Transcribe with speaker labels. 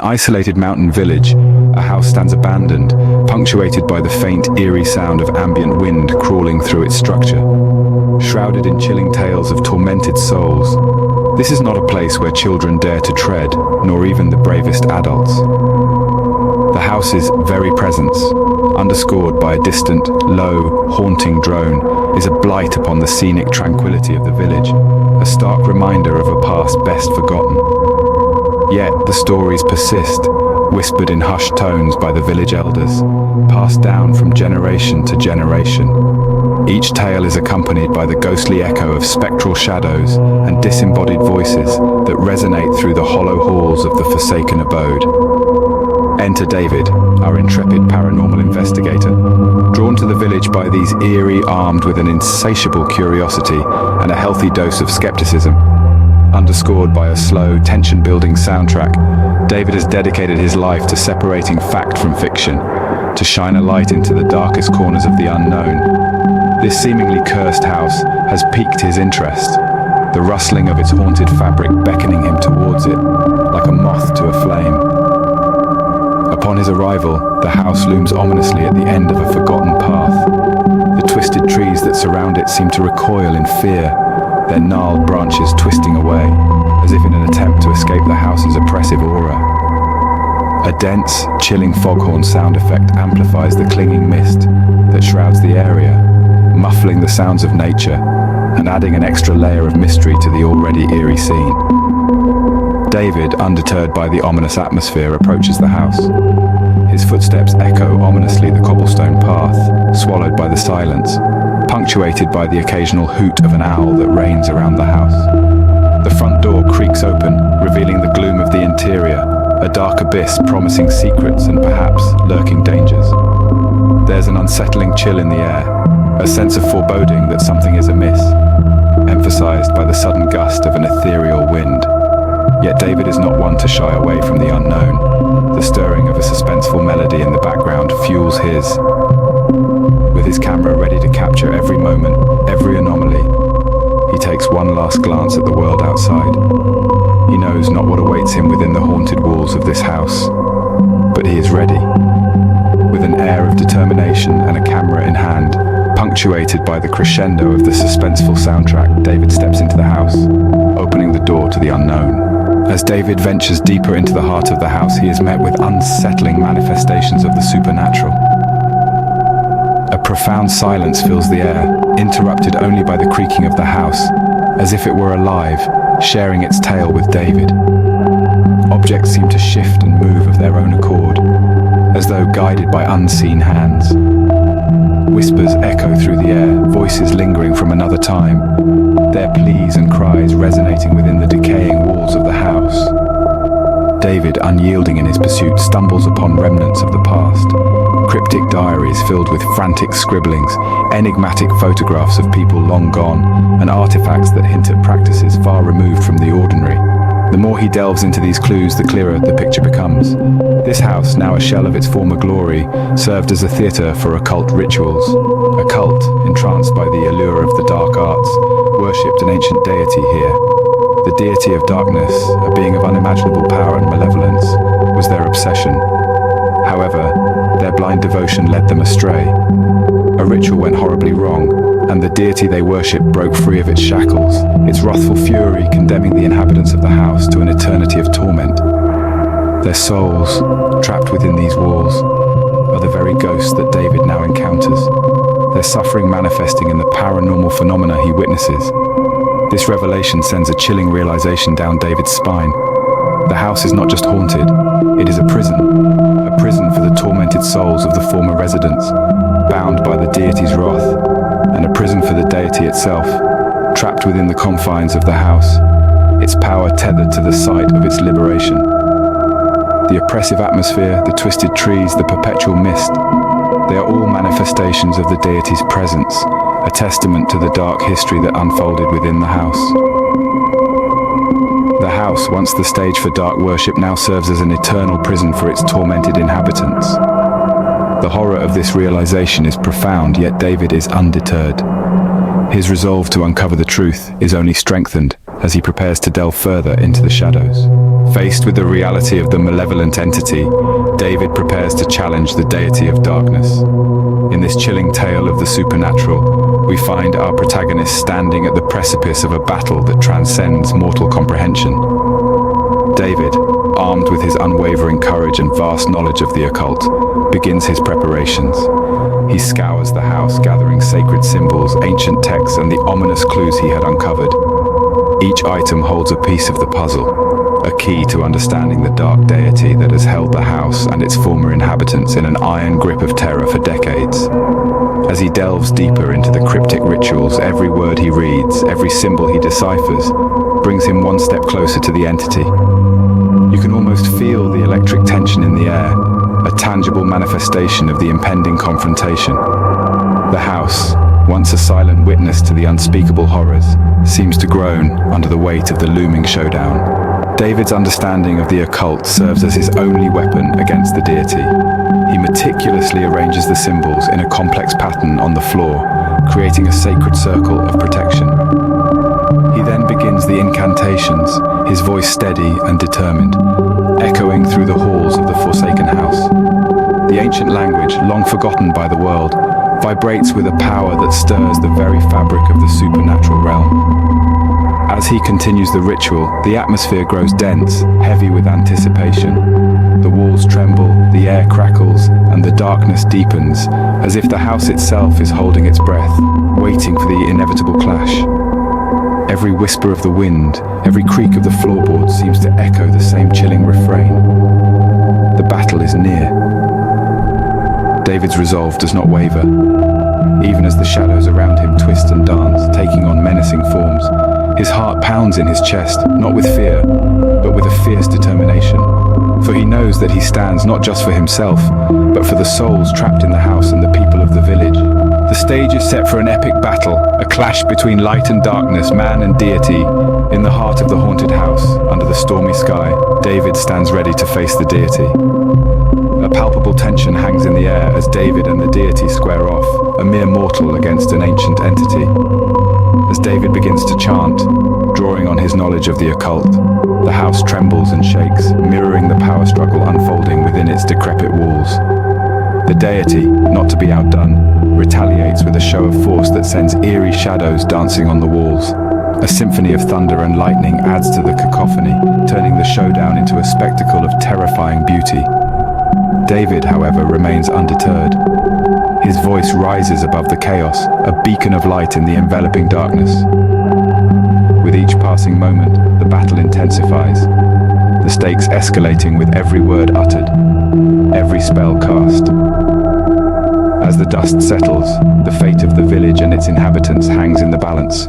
Speaker 1: isolated mountain village, a house stands abandoned, punctuated by the faint, eerie sound of ambient wind crawling through its structure. Shrouded in chilling tales of tormented souls, this is not a place where children dare to tread, nor even the bravest adults. The house's very presence, underscored by a distant, low, haunting drone, is a blight upon the scenic tranquility of the village, a stark reminder of a past best forgotten. Yet the stories persist, whispered in hushed tones by the village elders, passed down from generation to generation. Each tale is accompanied by the ghostly echo of spectral shadows and disembodied voices that resonate through the hollow halls of the forsaken abode. Enter David, our intrepid paranormal investigator, drawn to the village by these eerie, armed with an insatiable curiosity and a healthy dose of skepticism. Underscored by a slow, tension-building soundtrack, David has dedicated his life to separating fact from fiction, to shine a light into the darkest corners of the unknown. This seemingly cursed house has piqued his interest, the rustling of its haunted fabric beckoning him towards it, like a moth to a flame. Upon his arrival, the house looms ominously at the end of a forgotten path. The twisted trees that surround it seem to recoil in fear, their gnarled branches twisting away, as if in an attempt to escape the house's oppressive aura. A dense, chilling foghorn sound effect amplifies the clinging mist that shrouds the area, muffling the sounds of nature and adding an extra layer of mystery to the already eerie scene. David, undeterred by the ominous atmosphere, approaches the house. His footsteps echo ominously the cobblestone path, swallowed by the silence, punctuated by the occasional hoot of an owl that reigns around the house. The front door creaks open, revealing the gloom of the interior, a dark abyss promising secrets and perhaps lurking dangers. There's an unsettling chill in the air, a sense of foreboding that something is amiss, emphasized by the sudden gust of an ethereal wind. Yet David is not one to shy away from the unknown. The stirring of a suspenseful melody in the background fuels his. With his camera ready to capture every moment, every anomaly, he takes one last glance at the world outside. He knows not what awaits him within the haunted walls of this house, but he is ready. With an air of determination and a camera in hand, punctuated by the crescendo of the suspenseful soundtrack, David steps into the house, opening the door to the unknown. As David ventures deeper into the heart of the house, he is met with unsettling manifestations of the supernatural. A profound silence fills the air, interrupted only by the creaking of the house, as if it were alive, sharing its tale with David. Objects seem to shift and move of their own accord, as though guided by unseen hands. Whispers echo through the air, voices lingering from another time, their pleas and cries resonating within the decaying walls of the house. David, unyielding in his pursuit, stumbles upon remnants of the past. Cryptic diaries filled with frantic scribblings, enigmatic photographs of people long gone, and artifacts that hint at practices far removed from the ordinary. The more he delves into these clues, the clearer the picture becomes. This house, now a shell of its former glory, served as a theatre for occult rituals. A cult, entranced by the allure of the dark arts, worshipped an ancient deity here. The deity of darkness, a being of unimaginable power and malevolence, was their obsession. However, their blind devotion led them astray. A ritual went horribly wrong, and the deity they worshipped broke free of its shackles, its wrathful fury condemning the inhabitants of the house to an eternity of torment. Their souls, trapped within these walls, are the very ghosts that David now encounters, their suffering manifesting in the paranormal phenomena he witnesses. This revelation sends a chilling realization down David's spine. The house is not just haunted, it is a prison for the tormented souls of the former residents, bound by the deity's wrath, and a prison for the deity itself, trapped within the confines of the house, its power tethered to the site of its liberation. The oppressive atmosphere, the twisted trees, the perpetual mist, they are all manifestations of the deity's presence, a testament to the dark history that unfolded within the house. The house, once the stage for dark worship, now serves as an eternal prison for its tormented inhabitants. The horror of this realization is profound, yet David is undeterred. His resolve to uncover the truth is only strengthened as he prepares to delve further into the shadows. Faced with the reality of the malevolent entity, David prepares to challenge the deity of darkness. In this chilling tale of the supernatural, we find our protagonist standing at the precipice of a battle that transcends mortal comprehension. David, armed with his unwavering courage and vast knowledge of the occult, begins his preparations. He scours the house, gathering sacred symbols, ancient texts, and the ominous clues he had uncovered. Each item holds a piece of the puzzle, a key to understanding the dark deity that has held the house and its former inhabitants in an iron grip of terror for decades. As he delves deeper into the cryptic rituals, every word he reads, every symbol he deciphers, brings him one step closer to the entity. You can almost feel the electric tension in the air, a tangible manifestation of the impending confrontation. The house, once a silent witness to the unspeakable horrors, seems to groan under the weight of the looming showdown. David's understanding of the occult serves as his only weapon against the deity. He meticulously arranges the symbols in a complex pattern on the floor, creating a sacred circle of protection. He then begins the incantations, his voice steady and determined, echoing through the halls of the forsaken house. The ancient language, long forgotten by the world, vibrates with a power that stirs the very fabric of the supernatural realm. As he continues the ritual, the atmosphere grows dense, heavy with anticipation. The walls tremble, the air crackles, and the darkness deepens, as if the house itself is holding its breath, waiting for the inevitable clash. Every whisper of the wind, every creak of the floorboards seems to echo the same chilling refrain. The battle is near. David's resolve does not waver, even as the shadows around him twist and dance, taking on menacing forms. His heart pounds in his chest, not with fear, but with a fierce determination. For he knows that he stands not just for himself, but for the souls trapped in the house and the people of the village. The stage is set for an epic battle, a clash between light and darkness, man and deity. In the heart of the haunted house, under the stormy sky, David stands ready to face the deity. A palpable tension hangs in the air as David and the deity square off, a mere mortal against an ancient entity. As David begins to chant, drawing on his knowledge of the occult, the house trembles and shakes, mirroring the power struggle unfolding within its decrepit walls. The deity, not to be outdone, retaliates with a show of force that sends eerie shadows dancing on the walls. A symphony of thunder and lightning adds to the cacophony, turning the showdown into a spectacle of terrifying beauty. David, however, remains undeterred. His voice rises above the chaos, a beacon of light in the enveloping darkness. With each passing moment, the battle intensifies, the stakes escalating with every word uttered, every spell cast. As the dust settles, the fate of the village and its inhabitants hangs in the balance.